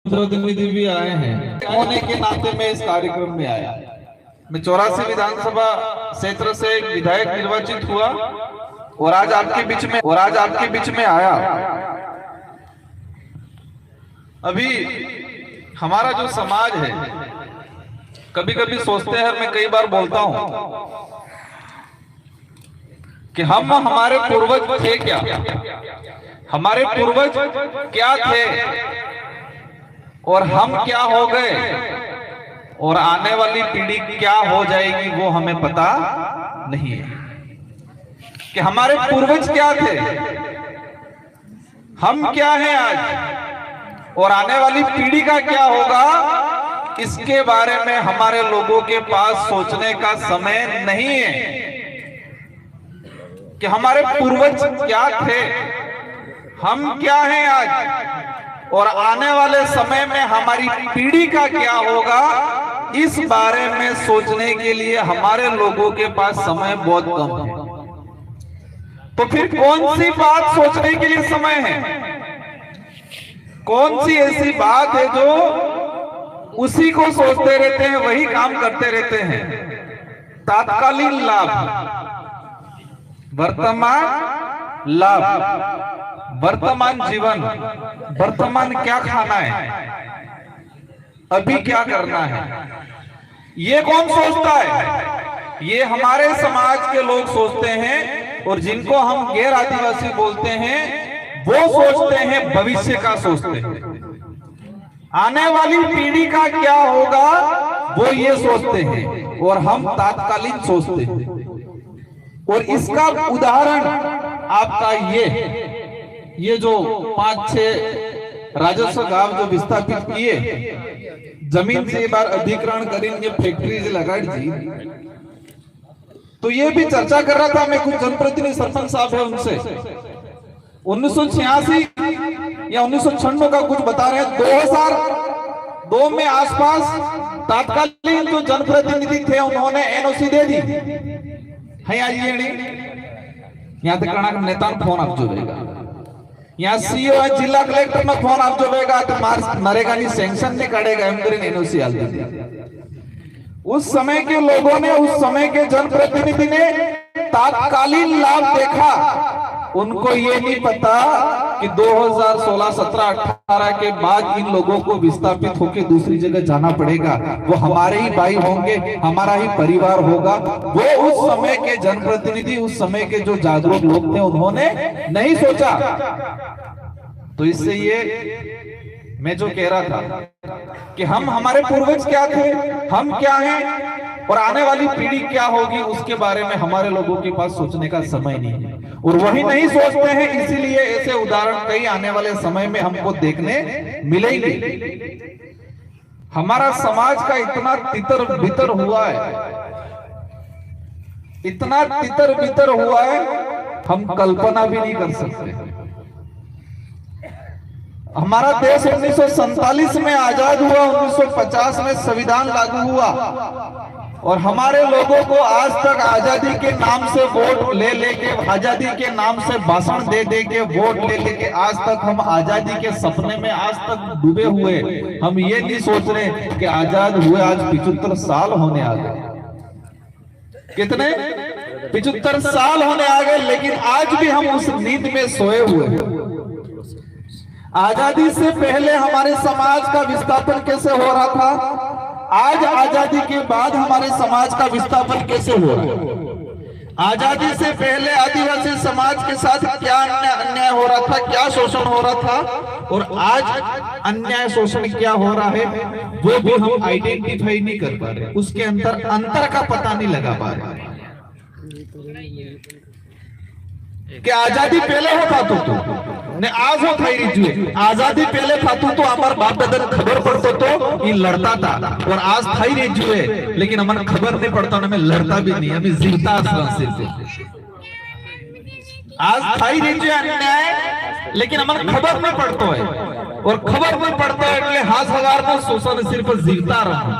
प्रतिनिधि भी आए हैं, होने के नाते मैं इस कार्यक्रम में आया। मैं 84 विधानसभा क्षेत्र से एक विधायक निर्वाचित हुआ और आज आपके बीच में आया। अभी हमारा जो समाज है, कभी कभी सोचते हैं, मैं कई बार बोलता हूं कि हमारे पूर्वज थे क्या, हमारे पूर्वज क्या थे और हम क्या हो गए और आने वाली पीढ़ी क्या हो जाएगी वो हमें पता नहीं है कि हमारे पूर्वज क्या थे, हम क्या हैं आज और आने वाली पीढ़ी का क्या होगा। इसके बारे में हमारे लोगों के पास सोचने का समय नहीं है कि हमारे पूर्वज क्या थे, हम क्या हैं आज और आने वाले समय में हमारी पीढ़ी का क्या होगा। इस बारे में सोचने के लिए हमारे लोगों के पास समय बहुत कम है। तो फिर कौन सी बात सोचने के लिए समय है, कौन सी ऐसी बात है जो उसी को सोचते रहते हैं, वही काम करते रहते हैं। तात्कालिक लाभ, वर्तमान लाभ, वर्तमान जीवन, वर्तमान क्या खाना है, अभी क्या करना है, ये कौन सोचता है। ये हमारे समाज के लोग सोचते हैं और जिनको हम गैर आदिवासी बोलते हैं वो सोचते हैं, भविष्य का सोचते हैं, आने वाली पीढ़ी का क्या होगा वो ये सोचते हैं और हम तात्कालिक सोचते हैं। और इसका उदाहरण आपका ये जो 5-6 राजस्व गांव जो विस्थापित किए, जमीन से बार अधिग्रहण करेंगे, फैक्ट्री लगाई जी, तो ये भी चर्चा कर रहा था मैं, कुछ जनप्रतिनिधि सरपंच साहब है उनसे, 1986 या 1996 का कुछ बता रहे हैं, 2002 में आसपास तात्कालिक जो जनप्रतिनिधि थे उन्होंने एनओसी दे दी है। यहाँ तक नेता फोन आप जोड़ेगा, यहाँ सीओ जिला कलेक्टर में फोन आप जोड़ेगा तो नरेगा नहीं सैंक्शन नहीं करेगा, एम करें एनओसी आल उस समय के लोगों ने, उस समय के जनप्रतिनिधि ने तात्कालिक लाभ देखा। उनको ये नहीं पता कि 2016, 17, 18 के बाद इन लोगों को विस्थापित होकर दूसरी जगह जाना पड़ेगा। वो हमारे ही भाई होंगे, हमारा ही परिवार होगा। वो उस समय के जनप्रतिनिधि, उस समय के जो जागरूक लोग थे, उन्होंने नहीं सोचा। तो इससे ये मैं जो कह रहा था कि हमारे पूर्वज क्या थे, हम क्या हैं और आने वाली पीढ़ी क्या होगी, उसके बारे में हमारे लोगों के पास सोचने का समय नहीं है और वही नहीं सोचते हैं। इसीलिए ऐसे उदाहरण कई आने वाले समय में हमको देखने मिलेंगे। हमारा समाज का इतना तितर बितर हुआ है, इतना तितर बितर हुआ है, हम कल्पना भी नहीं कर सकते। हमारा देश 1947 में आजाद हुआ, 1950 में संविधान लागू हुआ और हमारे लोगों को आज तक आजादी के नाम से वोट ले लेके, आजादी के नाम से भाषण दे दे के, वोट ले लेके आज तक हम आजादी के सपने में आज तक डूबे हुए। हम ये नहीं सोच रहे कि आजाद हुए आज 75 साल होने आ गए। कितने? 75 साल होने आ गए, लेकिन आज भी हम उस नींद में सोए हुए हैं। आजादी से पहले हमारे समाज का विस्थापन कैसे हो रहा था, आज आजादी के बाद हमारे समाज का विस्थापन कैसे हो रहा है। आजादी से पहले आदिवासी समाज के साथ क्या अन्याय हो रहा था, क्या शोषण हो रहा था, और आज अन्याय शोषण क्या हो रहा है वो भी हम आइडेंटिफाई नहीं कर पा रहे, उसके अंतर का पता नहीं लगा पा रहे। कि आजादी पहले होता तो ने आज हो थाई रीजिए, आजादी पहले था तो हमारे बाप दादा खबर पड़तो तो ये लड़ता था, और आज थाई रीजिए लेकिन हमारे खबर नहीं पड़ता, हमें लड़ता भी नहीं, हमें जीता से। आज थाई रीजिए अन्याय, लेकिन हमारे खबर नहीं पड़तो है, और खबर नहीं पड़ता है એટલે હાથ હગારનો શોષણ સિર્ફ જીવતા રહો,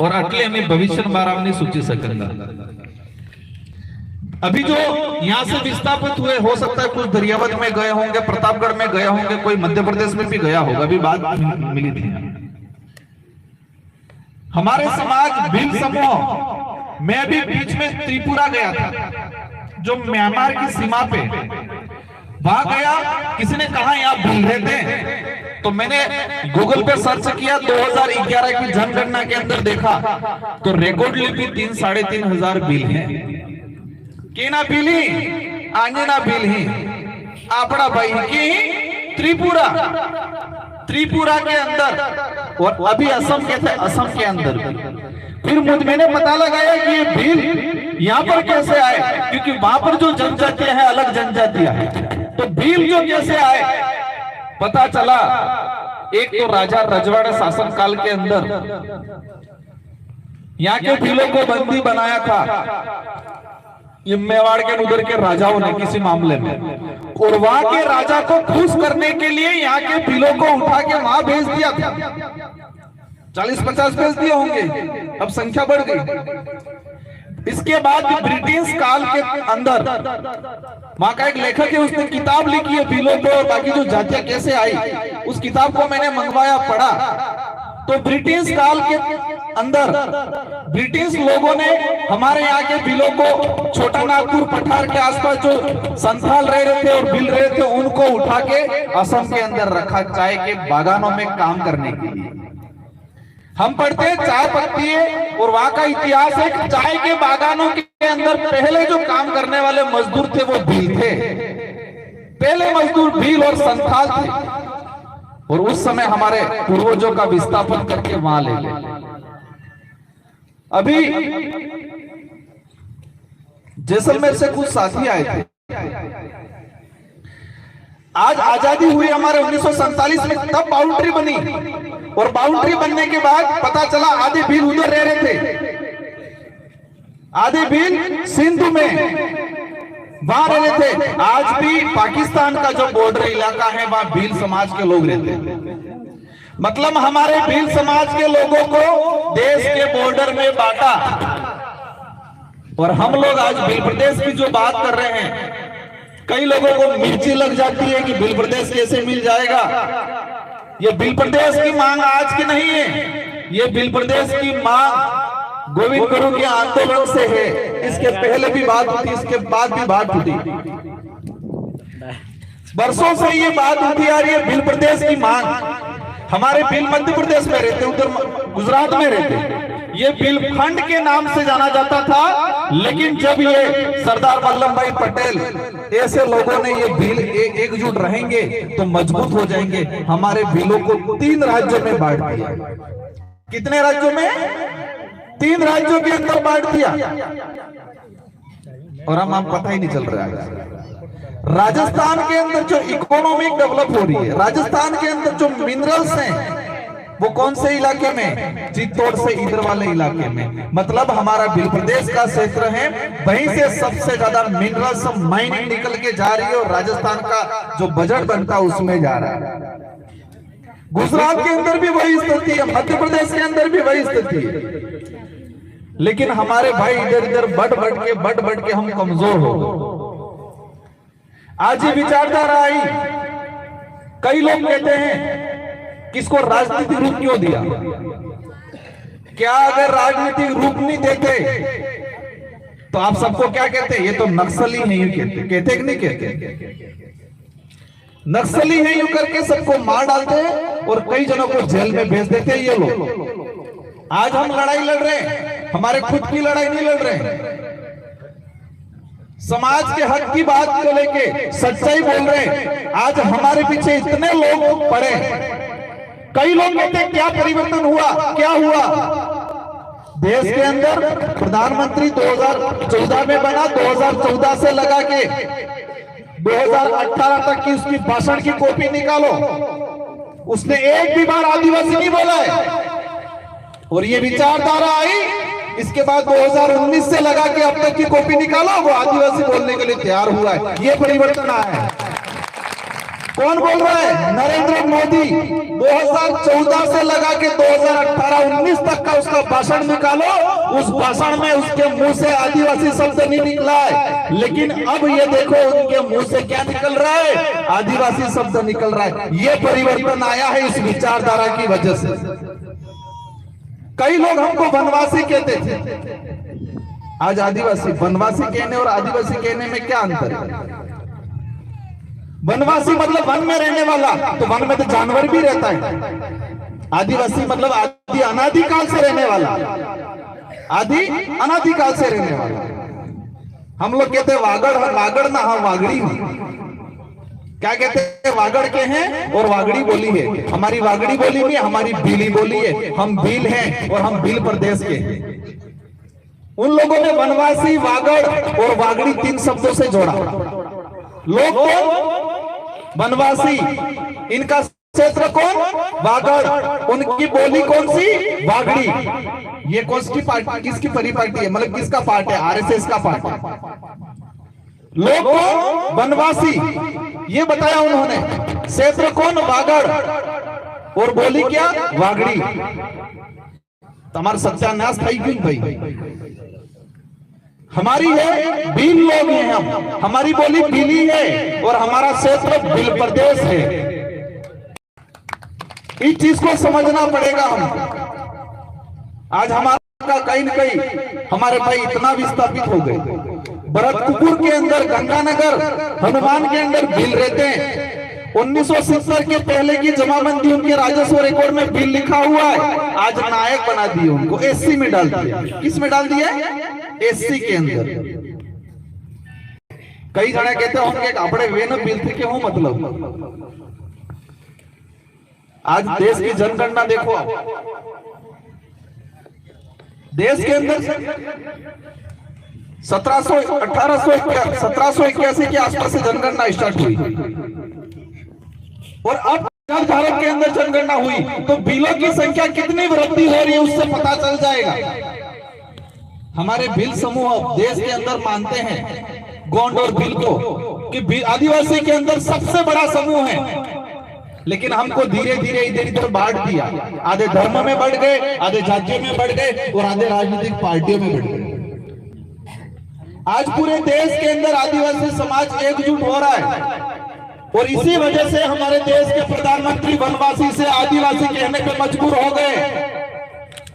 और એટલે અમે ભવિષ્ય બારામાં નહીં સૂચી શકતા। अभी जो यहाँ से विस्थापित हुए, हो सकता है कुछ दरियावत में गए होंगे, प्रतापगढ़ में गए होंगे, कोई मध्य प्रदेश में भी गया होगा, अभी बात मिली थी। हमारे समाज भील समूह, मैं भी बीच में त्रिपुरा गया था, जो म्यांमार की सीमा पे, वहां गया, किसी ने कहा यहाँ भील रहते हैं, तो मैंने गूगल पे सर्च किया, 2011 की जनगणना के अंदर देखा तो रिकॉर्ड लिपि 3-3.5 भील है। केना भीली, आंजना भील ही, आपड़ा भाई की त्रिपुरा के अंदर, और अभी असम के थे, असम के अंदर। फिर मैंने पता लगाया कि ये भील यहाँ पर कैसे आए, क्योंकि वहां पर जो जनजातियां हैं अलग जनजातियां हैं, तो भील जो कैसे आए पता चला। एक तो राजा रजवाड़ा शासन काल के अंदर यहाँ के भीलों को बंदी बनाया था, ये मेवाड़ के उधर के राजाओं ने किसी मामले में, और वहां के राजा को खुश करने के लिए यहाँ के भीलों को उठा के वहां भेज दिया था। 40-50 भेज दिए होंगे, अब संख्या बढ़ गई। इसके बाद ब्रिटिश काल के अंदर वहां का एक लेखक है, उसने किताब लिखी है भीलों पे और बाकी जो जातियां कैसे आई, उस किताब को मैंने मंगवाया, पढ़ा। तो ब्रिटिश काल के अंदर ब्रिटिश लोगों ने हमारे यहाँ के भीलों को छोटा नागपुर पठार के आसपास जो संथाल रह रहे थे और भील रहे थे, उनको उठा के असम के अंदर रखा, चाय के बागानों में काम करने के लिए। हम पढ़ते हैं चाय पत्ती है, और वहां का इतिहास है कि चाय के बागानों के अंदर पहले जो काम करने वाले मजदूर थे वो भील थे। पहले मजदूर भील और संथाल थे, और उस समय हमारे पूर्वजों का विस्थापन करके वहां ले गए। अभी जैसलमेर से कुछ साथी आए थे, आज आजादी हुई हमारे 1947 में, तब बाउंड्री बनी, और बाउंड्री बनने के बाद पता चला आधे भील उधर रह रहे थे, आधे भील सिंध में वहां रह रहे थे। आज भी पाकिस्तान का जो बॉर्डर इलाका है वहां भील समाज के लोग रहते हैं। मतलब हमारे भील समाज के लोगों को देश के बॉर्डर में बांटा, और हम लोग आज भील प्रदेश की जो बात कर रहे हैं, कई लोगों को मिर्ची लग जाती है कि भील प्रदेश कैसे मिल जाएगा। ये भील प्रदेश की मांग आज की नहीं है, ये भील प्रदेश की मांग गोविंद गुरु के आंदोलन से है। इसके पहले भी बात होती, इसके बाद भी बात होती, वर्षों से ये बात होती आ रही है। भील प्रदेश की मांग, हमारे भील मध्य प्रदेश में रहते, उधर गुजरात में रहते, ये भील खंड के नाम से जाना जाता था। लेकिन जब ये सरदार वल्लभ भाई पटेल ऐसे लोगों ने ये भील एकजुट रहेंगे तो मजबूत हो जाएंगे, हमारे भीलों को 3 राज्यों में बांट दिया। कितने राज्यों में? 3 राज्यों के अंदर बांट दिया, और हम पता ही नहीं चल रहा है। राजस्थान के अंदर जो इकोनॉमिक डेवलप हो रही है, राजस्थान के अंदर जो मिनरल्स हैं, वो कौन से इलाके में? चित्तौड़ से इधर वाले इलाके में। मतलब हमारा भील प्रदेश का क्षेत्र है, वहीं से सबसे ज्यादा मिनरल्स माइनिंग निकल के जा रही है, और राजस्थान का जो बजट बनता है उसमें जा रहा है। गुजरात के अंदर भी वही स्थिति है, मध्य प्रदेश के अंदर भी वही स्थिति है। लेकिन हमारे भाई इधर इधर बढ़ के हम कमजोर हो गए। आज ये विचारधारा आई, कई लोग कहते हैं किसको राजनीतिक रूप क्यों दिया? क्या अगर राजनीतिक रूप नहीं देते तो आप सबको क्या कहते? ये तो नक्सली है, यूं कहते कि नहीं कहते? नक्सली है यूं करके सबको मार डालते हैं और कई जनों को जेल में भेज देते हैं ये लोग। आज हम लड़ाई लड़ रहे हैं, हमारे खुद की लड़ाई नहीं लड़ रहे हैं, समाज के हक की बात को लेके सच्चाई बोल रहे हैं। आज हमारे पीछे इतने लोग पड़े, कई लोग कहते हैं क्या परिवर्तन हुआ, क्या हुआ? देश के अंदर प्रधानमंत्री 2014 में बना, 2014 से लगा के 2018 तक की उसकी भाषण की कॉपी निकालो, उसने एक भी बार आदिवासी नहीं बोला है। और ये विचारधारा आई, इसके बाद 2019 से लगा के अब तक की कॉपी निकालो, वो आदिवासी बोलने के लिए तैयार हुआ है। ये परिवर्तन आया है। कौन बोल रहा है? नरेंद्र मोदी। 2014 से लगा के 2018-19 तक का उसका भाषण निकालो, उस भाषण में उसके मुंह से आदिवासी शब्द नहीं निकला है, लेकिन अब ये देखो उनके मुंह से क्या निकल रहा है? आदिवासी शब्द निकल रहा है। ये परिवर्तन आया है इस विचारधारा की वजह से। कई लोग हमको वनवासी कहते थे, आज आदिवासी। वनवासी कहने और आदिवासी कहने में क्या अंतर है? वनवासी मतलब वन में रहने वाला, तो वन में तो जानवर भी रहता है। आदिवासी मतलब आदि अनादिकाल से रहने वाला, आदि अनादिकाल से रहने वाला। हम लोग कहते हैं वागड़, वागड़ ना, हाँ वागड़ी हूं। क्या कहते हैं? वागड़ के हैं और वागड़ी बोली है। हमारी वागड़ी बोली नहीं, हमारी भीली बोली है। हम भील हैं और हम भील प्रदेश के हैं। उन लोगों ने वनवासी, वागड़ और वागड़ी 3 शब्दों से जोड़ा। लोग कौन? वनवासी। इनका क्षेत्र कौन? वागड़। उनकी बोली कौन सी? वागड़ी। ये कौन सी पार्टी, किसकी परिपाटी है? मतलब किसका पार्ट है? आरएसएस का पार्ट है। लोग कौन? वनवासी। ये बताया उन्होंने। क्षेत्र कौन? वागड़। और बोली क्या? वागड़ी। तुम्हारा सत्यानाश था क्यों भाई? हमारी है, भील लोग हैं हम, हमारी बोली भीली है और हमारा क्षेत्र भील प्रदेश है। इस चीज को समझना पड़ेगा हम। आज हमारा कहीं न कहीं हमारे भाई इतना विस्थापित हो गए। भरतपुर के अंदर, गंगानगर, हनुमान के अंदर भील रहते हैं। 1970 के पहले की जमाबंदी उनके राजस्व रिकॉर्ड में भील लिखा हुआ है। आज नायक बना दिए उनको, एससी में डाल दिया। किस में डाल दिया? एससी के अंदर। कई जने कहते होंगे अपने वे न भील थे क्यों? मतलब आज देश की जनगणना देखो, देश के अंदर 1781 के आसपास से जनगणना स्टार्ट हुई और अब भारत के अंदर जनगणना हुई तो भीलों की संख्या कितनी वृद्धि हो रही है उससे पता चल जाएगा। हमारे भील समूह देश के अंदर मानते हैं, गोंड और भील को, कि आदिवासी के अंदर सबसे बड़ा समूह है। लेकिन हमको धीरे धीरे इधर इधर बांट दिया। आधे धर्म में बढ़ गए, आधे जातियों में बढ़ गए और आधे राजनीतिक पार्टियों में बढ़ गए। आज पूरे देश के अंदर आदिवासी समाज एकजुट हो रहा है और इसी वजह से हमारे देश के प्रधानमंत्री वनवासी से आदिवासी कहने पे मजबूर हो गए।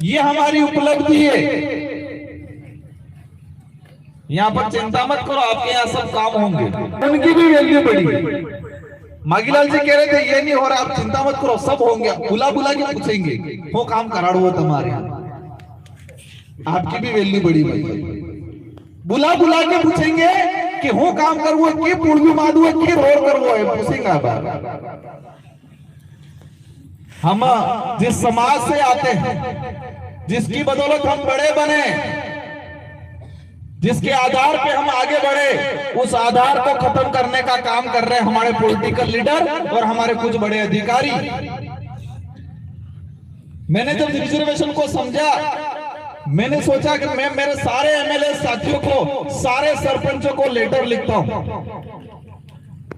ये हमारी उपलब्धि है। यहाँ पर चिंता मत करो, आपके यहाँ सब काम होंगे। उनकी भी वैल्यू बढ़ी। मागीलाल जी कह रहे थे ये नहीं हो रहा, आप चिंता मत करो, सब होंगे। बुला बुला के पूछेंगे वो काम कराड़ो वो तुम्हारे। आपकी भी वैल्यू बढ़ी भाई। बुला बुला के पूछेंगे कि हो काम करवो के पूर्वी माधु के रोड करवो है, पूछेंगे। हम जिस समाज से आते हैं, जिसकी बदौलत हम बड़े बने, जिसके आधार पे हम आगे बढ़े, उस आधार को खत्म करने का काम कर रहे हैं हमारे पॉलिटिकल लीडर और हमारे कुछ बड़े अधिकारी। मैंने जब रिजर्वेशन को समझा, मैंने सोचा कि मैं मेरे सारे एमएलए साथियों को, सारे सरपंचों को लेटर लिखता हूं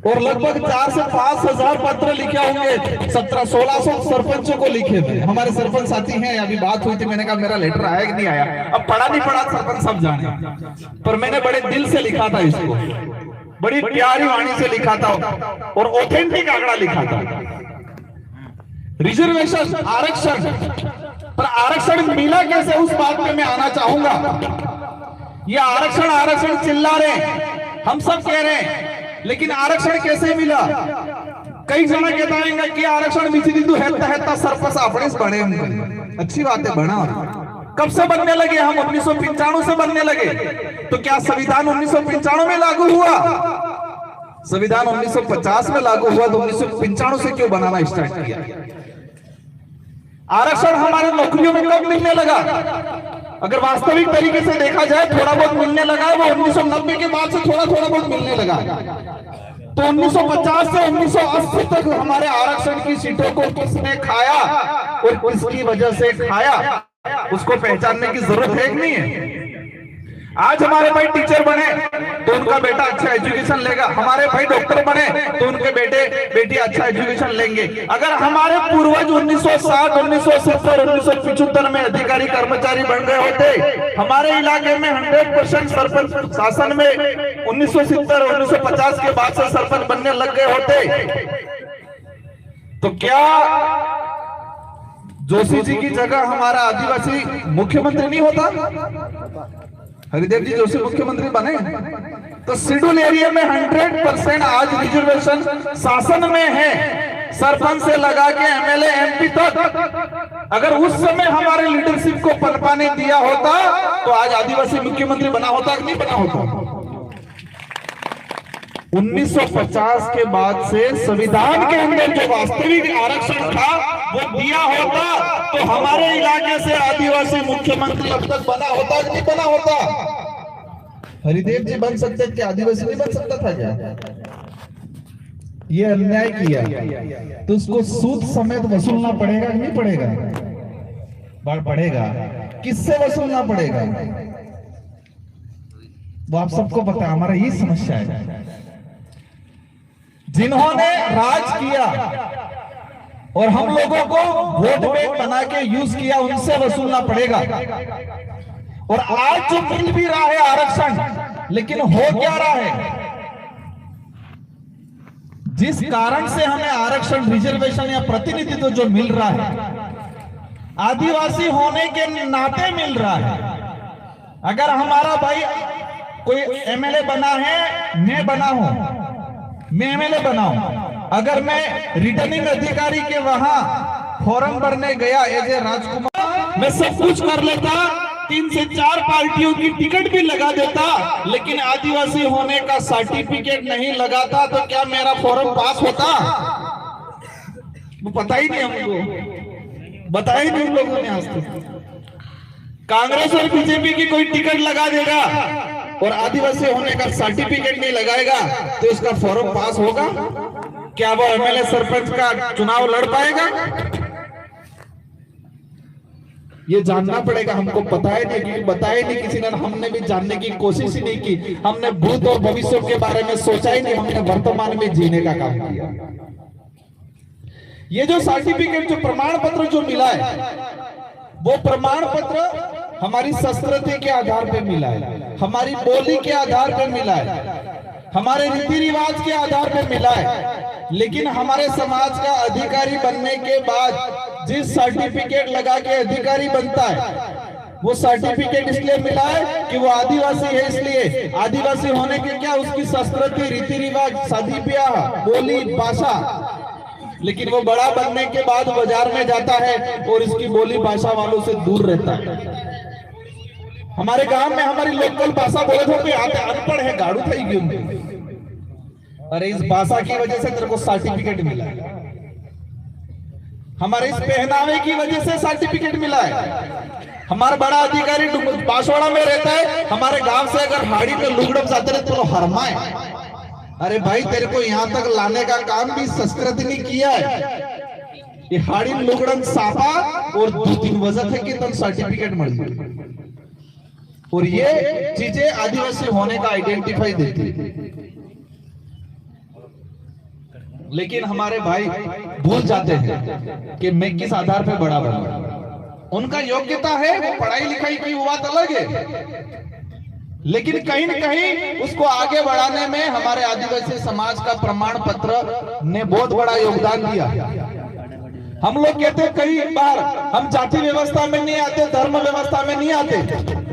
और लगभग 4 से 5 हजार पत्र लिखे होंगे। 1700-1600 सरपंचों को लिखे थे। हमारे सरपंच साथी हैं, अभी बात हुई थी, मैंने कहा मेरा लेटर आया कि नहीं आया। अब पढ़ा नहीं पढ़ा सरपंच सब जाने, पर मैंने बड़े दिल से लिखा था इसको, बड़ी प्यारी वाणी से लिखा था और ऑथेंटिक आंकड़ा लिखा था। रिजर्वेशन, आरक्षण, पर आरक्षण मिला कैसे उस बात पे मैं आना चाहूंगा। ये आरक्षण आरक्षण चिल्ला रहे, हम सब कह रहे हैं, लेकिन आरक्षण कैसे मिला? कई जन कहता है कि आरक्षण मिली तो है सरपंच अपने बने होंगे। अच्छी बात है, बना। कब से बनने लगे? हम 1995 से बनने लगे। तो क्या संविधान 1995 में लागू हुआ? संविधान 1950 में लागू हुआ, तो 1995 से क्यों बनाना स्टार्ट किया? आरक्षण हमारे नौकरियों में कब मिलने लगा? अगर वास्तविक तरीके से देखा जाए, थोड़ा बहुत मिलने लगा है वो 1990 के बाद से थोड़ा थोड़ा बहुत मिलने लगा। तो 1950 से 1980 तक हमारे आरक्षण की सीटों को किसने खाया और किसकी वजह से खाया, उसको पहचानने की जरूरत है कि नहीं है? आज हमारे भाई टीचर बने तो उनका बेटा अच्छा एजुकेशन लेगा, हमारे भाई डॉक्टर बने तो उनके बेटी अच्छा एजुकेशन लेंगे। अगर हमारे पूर्वज 1960, 1970, 1975 में अधिकारी कर्मचारी बन गए होते, हमारे इलाके में 100% सरपंच शासन में 1970, 1950 के बाद से सरपंच बनने लग गए होते, तो क्या जोशी जी की जगह हमारा आदिवासी मुख्यमंत्री नहीं होता? हरिदेव जी जोशी मुख्यमंत्री बने तो शेड्यूल एरिया में 100% आज रिजर्वेशन शासन में है, सरपंच से लगा के एमएलए एमपी तक। अगर उस समय हमारे लीडरशिप को पनपाने दिया होता तो आज आदिवासी मुख्यमंत्री बना होता कि नहीं बना होता? 1950 के बाद से संविधान के अंदर जो वास्तविक आरक्षण था वो दिया होता तो हमारे इलाके से आदिवासी मुख्यमंत्री अब तक बना होता कि नहीं बना होता? हरिदेव जी बन सकते थे, आदिवासी नहीं बन सकता था क्या? ये अन्याय किया तो उसको सूद समेत वसूलना पड़ेगा कि नहीं पड़ेगा? पड़ेगा। किससे वसूलना पड़ेगा वो आप सबको पता है। हमारा यही समस्या है, जिन्होंने राज किया और हम लोगों को वोट बैंक बना के यूज किया, उनसे वसूलना पड़ेगा। और आज जो मिल भी रहा है आरक्षण, लेकिन हो क्या रहा है? जिस कारण से हमें आरक्षण, रिजर्वेशन या प्रतिनिधित्व जो मिल रहा है, आदिवासी होने के नाते मिल रहा है। अगर हमारा भाई कोई एमएलए बना है, मैं बना हूं, मैं एमएलए बनाऊं, अगर मैं रिटर्निंग अधिकारी के वहां फॉर्म भरने गया एज ए राजकुमार, मैं सब कुछ कर लेता, 3 से 4 पार्टियों की टिकट भी लगा देता, लेकिन आदिवासी होने का सर्टिफिकेट नहीं लगाता तो क्या मेरा फॉर्म पास होता? वो पता ही नहीं हमको, बताया ही नहीं उन लोगों ने आज तक। कांग्रेस और बीजेपी की कोई टिकट लगा देगा और आदिवासी होने का सर्टिफिकेट नहीं लगाएगा तो इसका फॉर्म पास होगा? क्या वो एमएलए सरपंच का चुनाव लड़ पाएगा? ये जानना पड़ेगा हमको। पता है नहीं, बताया नहीं किसी ने, हमने भी जानने की कोशिश ही नहीं की। हमने भूत और भविष्य के बारे में सोचा ही नहीं, हमने वर्तमान में जीने का काम किया। ये जो सर्टिफिकेट, जो प्रमाण पत्र जो मिला है, वो प्रमाण पत्र हमारी संस्कृति के आधार पर मिला है, हमारी बोली के आधार पर मिला है, हमारे रीति रिवाज के आधार पर मिला है। लेकिन हमारे समाज का अधिकारी बनने के बाद जिस सर्टिफिकेट लगा के अधिकारी बनता है, वो सर्टिफिकेट इसलिए मिला है कि वो आदिवासी है, इसलिए आदिवासी होने के क्या उसकी संस्कृति, रीति रिवाज, शादी ब्याह, बोली, भाषा। लेकिन वो बड़ा बनने के बाद बाजार में जाता है और इसकी बोली भाषा वालों से दूर रहता है। हमारे गांव में हमारी लोकल भाषा बोले थे, आते अनपढ़ है, गाड़ू थी क्यों? अरे इस भाषा की वजह से तेरे को सर्टिफिकेट मिला है, हमारे इस पहनावे की वजह से सर्टिफिकेट मिला है। हमारा बड़ा अधिकारी बांसवाड़ा में रहता है, हमारे गांव से अगर हाड़ी में लुगड़म जाते रहे तो हरमाए। अरे भाई तेरे को यहाँ तक लाने का काम भी संस्कृति ने किया है। ये हाड़ी लुगड़न साफा और 2-3 वजह थे कि तब सर्टिफिकेट मिल गई। और ये चीजें आदिवासी होने का आइडेंटिफाई देती है। लेकिन हमारे भाई भूल जाते हैं कि मैं किस आधार पे बड़ा बना। उनका योग्यता है, वो पढ़ाई लिखाई की बात अलग है, लेकिन कहीं न कहीं उसको आगे बढ़ाने में हमारे आदिवासी समाज का प्रमाण पत्र ने बहुत बड़ा योगदान दिया। हम लोग कहते हैं कई बार हम जाति व्यवस्था में नहीं आते, धर्म व्यवस्था में नहीं आते,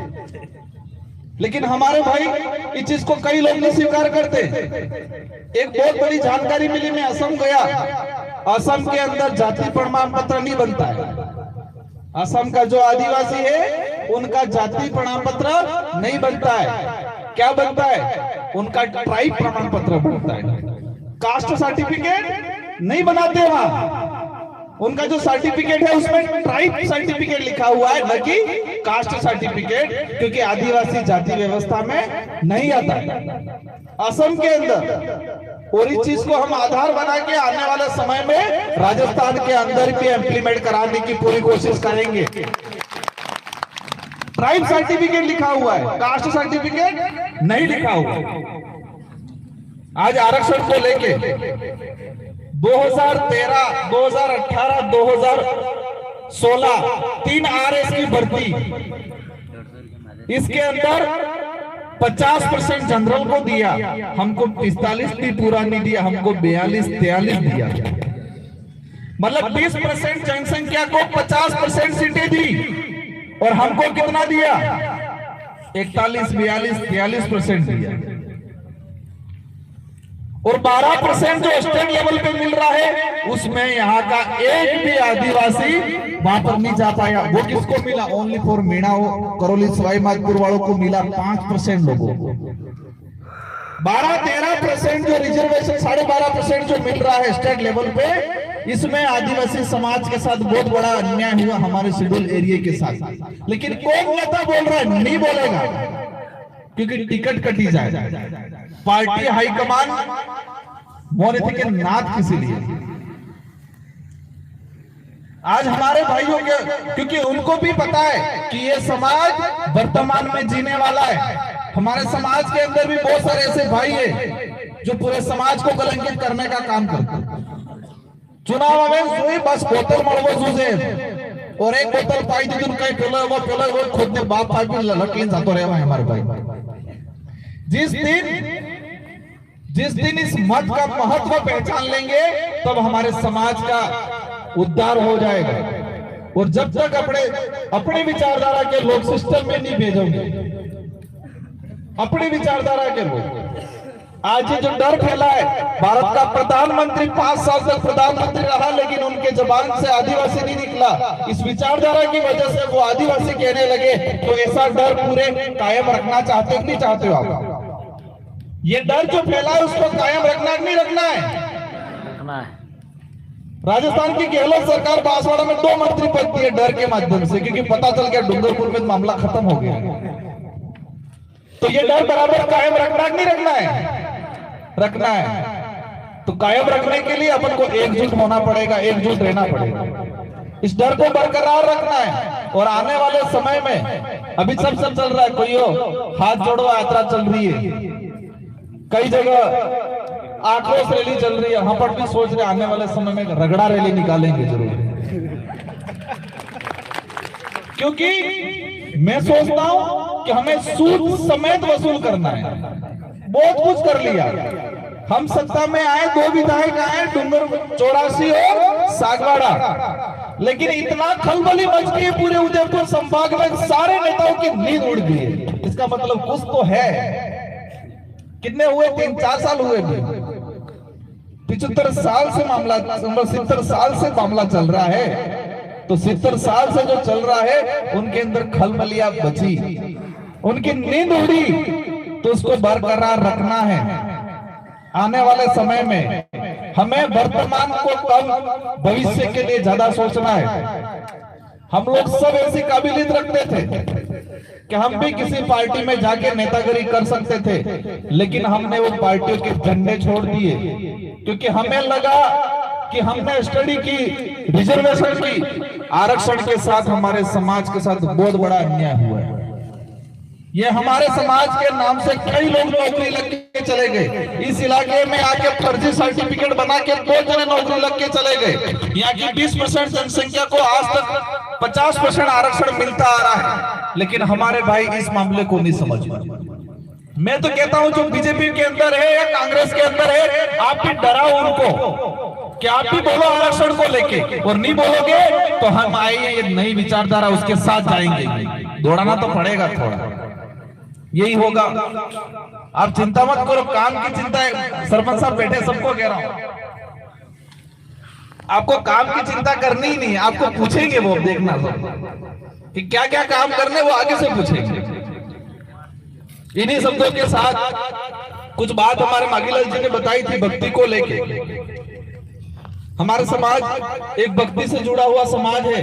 लेकिन हमारे भाई इस चीज को कई लोग नहीं स्वीकार करते। एक बहुत बड़ी जानकारी मिली, मैं असम गया, असम के अंदर जाति प्रमाण पत्र नहीं बनता है। असम का जो आदिवासी है उनका जाति प्रमाण पत्र नहीं बनता है। क्या बनता है? उनका ट्राइब प्रमाण पत्र बनता है। कास्ट सर्टिफिकेट नहीं बनाते वहां, उनका जो सर्टिफिकेट है उसमें ट्राइब सर्टिफिकेट लिखा हुआ है, न कि कास्ट सर्टिफिकेट, क्योंकि आदिवासी जाति व्यवस्था में नहीं आता है असम के अंदर। और इस चीज को हम आधार बना के आने वाले समय में राजस्थान के अंदर भी इम्प्लीमेंट कराने की पूरी कोशिश करेंगे। ट्राइब सर्टिफिकेट लिखा हुआ है, कास्ट सर्टिफिकेट नहीं लिखा हुआ। आज आरक्षण को लेके 2013, 2018, 2016 3 RS की भर्ती, इसके अंदर 50% जनरल को दिया, हमको 45 भी पूरा नहीं दिया, हमको 42-43 दिया। मतलब 20% जनसंख्या को 50% सीटें दी और हमको कितना दिया? 41, 42, 43% दिया। और 12% जो स्टेट लेवल पे मिल रहा है उसमें यहाँ का एक भी आदिवासी वहां पर नहीं जा पाया। वो किसको मिला? ओनली फॉर मीणा, करौली सवाई माधोपुर वालों को मिला 5% लोगों को। 12-13% जो रिजर्वेशन, 12.5% जो मिल रहा है स्टेट लेवल पे, इसमें आदिवासी समाज के साथ बहुत बड़ा अन्याय हुआ हमारे शेड्यूल एरिया के साथ। लेकिन कौन नेता बोल रहा है? नहीं बोलेगा, क्योंकि टिकट कटी जाए। पार्टी हाईकमान मोहन के नाथ किसी लिए। आज हमारे भाइयों के, क्योंकि उनको भी पता है कि ये समाज वर्तमान में जीने वाला है। हमारे समाज के अंदर भी बहुत सारे ऐसे भाई हैं जो पूरे समाज को कलंकित करने का काम करते हैं। चुनाव में सोई बस बोतल मड़वो जूझे और एक बोतल पाई दी उनका पेला वो खुद ने बाप भाई भी लटकीन जातो रहे हमारे भाई। जिस दिन इस मत का महत्व पहचान लेंगे तब हमारे समाज का उद्धार हो जाएगा। और जब तक अपने विचारधारा के लोग सिस्टम में नहीं भेजोगे, अपनी विचारधारा के लोग, आज ये जो डर फैला है, भारत का प्रधानमंत्री 5 साल तक प्रधानमंत्री रहा लेकिन उनके जबान से आदिवासी नहीं निकला। इस विचारधारा की वजह से वो आदिवासी कहने लगे। तो ऐसा डर पूरे कायम रखना चाहते हो नहीं चाहते हो आप? ये डर जो फैला है उसको कायम रखना नहीं रखना है? राजस्थान की गहलोत सरकार बांसवाड़ा में 2 मंत्री पद दिए डर के माध्यम से, क्योंकि पता चल गया डूंगरपुर में मामला खत्म हो गया। तो ये डर बराबर कायम रखना नहीं रखना है? रखना है। तो कायम रखने के लिए अपन को एकजुट होना पड़ेगा, एकजुट रहना पड़ेगा, इस डर को बरकरार रखना है। और आने वाले समय में अभी सब चल रहा है, कोई हो हाथ जोड़ो यात्रा चल रही है, कई जगह आक्रोश रैली चल रही है। हम पर भी सोच रहे आने वाले समय में रगड़ा रैली निकालेंगे जरूर, क्योंकि मैं सोचता हूं कि हमें सूद समेत वसूल करना है। बहुत कुछ कर लिया, हम सत्ता में आए, 2 विधायक आए, डूंगर 84 और सागवाड़ा, लेकिन इतना खलबली मच गई पूरे उदयपुर संभाग में, सारे नेताओं की नींद उड़ गई। इसका मतलब कुछ तो है। कितने हुए? 3-4 साल हुए। 75 साल से मामला, 70 साल से मामला चल रहा है। तो 70 साल से जो चल रहा है उनके अंदर खलबलियां बची, उनकी नींद उड़ी, तो उसको बरकरार रखना है। आने वाले समय में हमें वर्तमान को कम, भविष्य के लिए ज्यादा सोचना है। हम लोग सब ऐसी काबिलियत रखते थे कि हम भी किसी पार्टी में जाके नेतागिरी कर सकते थे, लेकिन हमने वो पार्टियों के झंडे छोड़ दिए, क्योंकि हमें लगा कि हमने स्टडी की, रिजर्वेशन की, आरक्षण के साथ हमारे समाज के साथ बहुत बड़ा अन्याय हुआ है। ये हमारे समाज के नाम से कई लोग नौकरी लग के चले गए। इस इलाके में आके फर्जी सर्टिफिकेट बना के 2 जने नौकरी लग के चले गए। यहाँ की 20% जनसंख्या को आज तक 50% आरक्षण मिलता आ रहा है, लेकिन हमारे भाई इस मामले को नहीं समझ पाए। मैं तो कहता हूं जो बीजेपी के अंदर है या कांग्रेस के अंदर है, आप भी डराओ उनको कि आप भी बोलो आरक्षण को लेके, और नहीं बोलोगे तो हम आएंगे ये नई विचारधारा उसके साथ जाएंगे। दौड़ाना तो पड़ेगा थोड़ा, यही होगा। आप चिंता मत करो, काम की चिंता है। सरपंच साहब बैठे, सबको कह रहा हूं, आपको काम की चिंता करनी ही नहीं, आपको पूछेंगे वो, देखना कि क्या क्या काम करने, वो आगे से पूछेंगे। इन्हीं शब्दों के साथ कुछ बात हमारे मागीलाल जी ने बताई थी भक्ति को लेके। हमारा समाज एक भक्ति से जुड़ा हुआ समाज है।